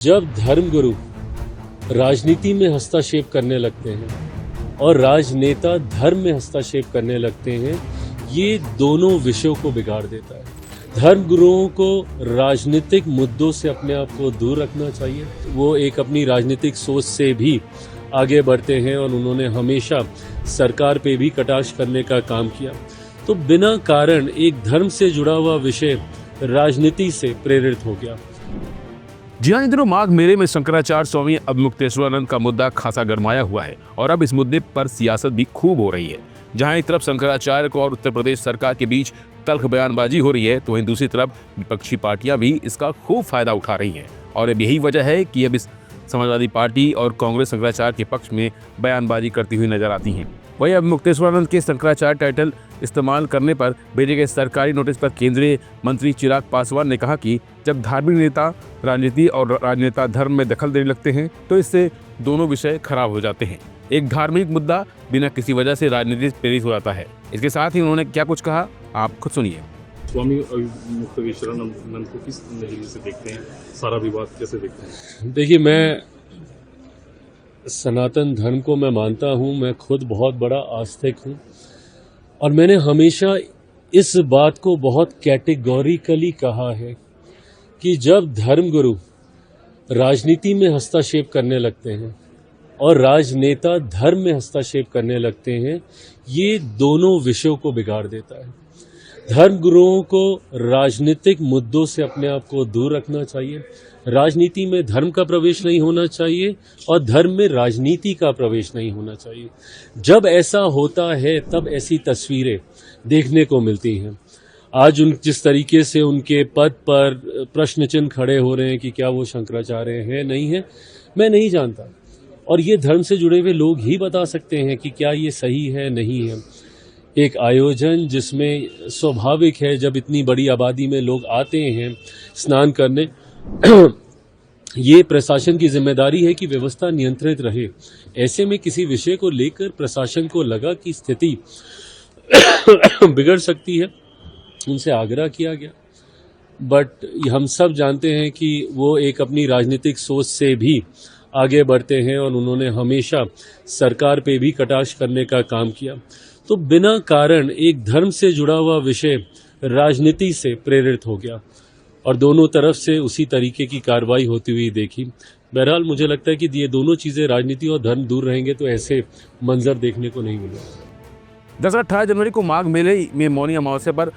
जब धर्मगुरु राजनीति में हस्तक्षेप करने लगते हैं और राजनेता धर्म में हस्तक्षेप करने लगते हैं, ये दोनों विषयों को बिगाड़ देता है। धर्मगुरुओं को राजनीतिक मुद्दों से अपने आप को दूर रखना चाहिए। वो एक अपनी राजनीतिक सोच से भी आगे बढ़ते हैं और उन्होंने हमेशा सरकार पे भी कटाक्ष करने का काम किया। तो बिना कारण एक धर्म से जुड़ा हुआ विषय राजनीति से प्रेरित हो गया। जी हाँ, इन दिनों माघ मेले में शंकराचार्य स्वामी अवमुक्तेश्वरानंद का मुद्दा खासा गरमाया हुआ है और अब इस मुद्दे पर सियासत भी खूब हो रही है। जहां एक तरफ शंकराचार्य को और उत्तर प्रदेश सरकार के बीच तल्ख बयानबाजी हो रही है, तो वहीं दूसरी तरफ विपक्षी पार्टियां भी इसका खूब फायदा उठा रही हैं। और अब यही वजह है कि अब इस समाजवादी पार्टी और कांग्रेस शंकराचार्य के पक्ष में बयानबाजी करती हुई नजर आती हैं। वहीं अवमुक्तेश्वरानंद के शंकराचार्य टाइटल इस्तेमाल करने पर भेजे गए सरकारी नोटिस पर केंद्रीय मंत्री चिराग पासवान ने कहा कि जब धार्मिक नेता राजनीति और राजनेता धर्म में दखल देने लगते हैं तो इससे दोनों विषय खराब हो जाते हैं। एक धार्मिक मुद्दा बिना किसी वजह से राजनीति प्रेरित हो जाता है। इसके साथ ही उन्होंने क्या कुछ कहा, आप खुद सुनिए। स्वामी अवमुक्तेश्वरानंद को किस नजरिए से देखते हैं, सारा विवाद कैसे देखते हैं? देखिए, मैं सनातन धर्म को मैं मानता हूँ, मैं खुद बहुत बड़ा आस्तिक हूँ और मैंने हमेशा इस बात को बहुत कैटेगोरिकली कहा है कि जब धर्मगुरु राजनीति में हस्तक्षेप करने लगते हैं और राजनेता धर्म में हस्तक्षेप करने लगते हैं, ये दोनों विषयों को बिगाड़ देता है। धर्मगुरुओं को राजनीतिक मुद्दों से अपने आप को दूर रखना चाहिए। राजनीति में धर्म का प्रवेश नहीं होना चाहिए और धर्म में राजनीति का प्रवेश नहीं होना चाहिए। जब ऐसा होता है तब ऐसी तस्वीरें देखने को मिलती हैं। आज जिस तरीके से उनके पद पर प्रश्न चिन्ह खड़े हो रहे हैं कि क्या वो शंकराचार्य हैं नहीं है, मैं नहीं जानता। और ये धर्म से जुड़े हुए लोग ही बता सकते हैं कि क्या ये सही है नहीं है। एक आयोजन जिसमें स्वाभाविक है, जब इतनी बड़ी आबादी में लोग आते हैं स्नान करने, ये प्रशासन की जिम्मेदारी है कि व्यवस्था नियंत्रित रहे। ऐसे में किसी विषय को लेकर प्रशासन को लगा कि स्थिति बिगड़ सकती है, उनसे आग्रह किया गया। बट हम सब जानते हैं कि वो एक अपनी राजनीतिक सोच से भी आगे बढ़ते हैं और उन्होंने हमेशा सरकार पे भी कटाक्ष करने का काम किया। तो बिना कारण एक धर्म से जुड़ा हुआ विषय राजनीति से प्रेरित हो गया और दोनों तरफ से उसी तरीके की कार्रवाई होती हुई देखी। बहरहाल मुझे लगता है कि ये दोनों चीजें, राजनीति और धर्म, दूर रहेंगे तो ऐसे मंजर देखने को नहीं मिलेगा। दरअसल 18 जनवरी को माघ मेले में मौनी अमावस्या पर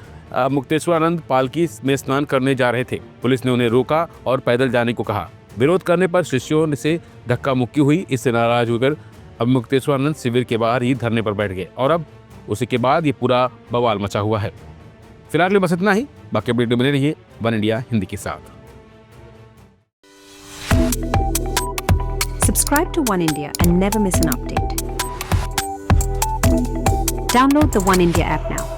मुक्तेश्वरानंद पालकी में स्नान करने जा रहे थे। पुलिस ने उन्हें रोका और पैदल जाने को कहा। विरोध करने पर शिष्यों से धक्का मुक्की हुई। इससे नाराज होकर अवमुक्तेश्वरानंद शिविर के बाहर ही धरने पर बैठ गए और अब उसी के बाद ये पूरा बवाल मचा हुआ है। फिलहाल के लिए बस इतना ही। बाकी अपडेट बने रहिए वन इंडिया हिंदी के साथ। Subscribe to One India and never miss an update. Download the One India app now.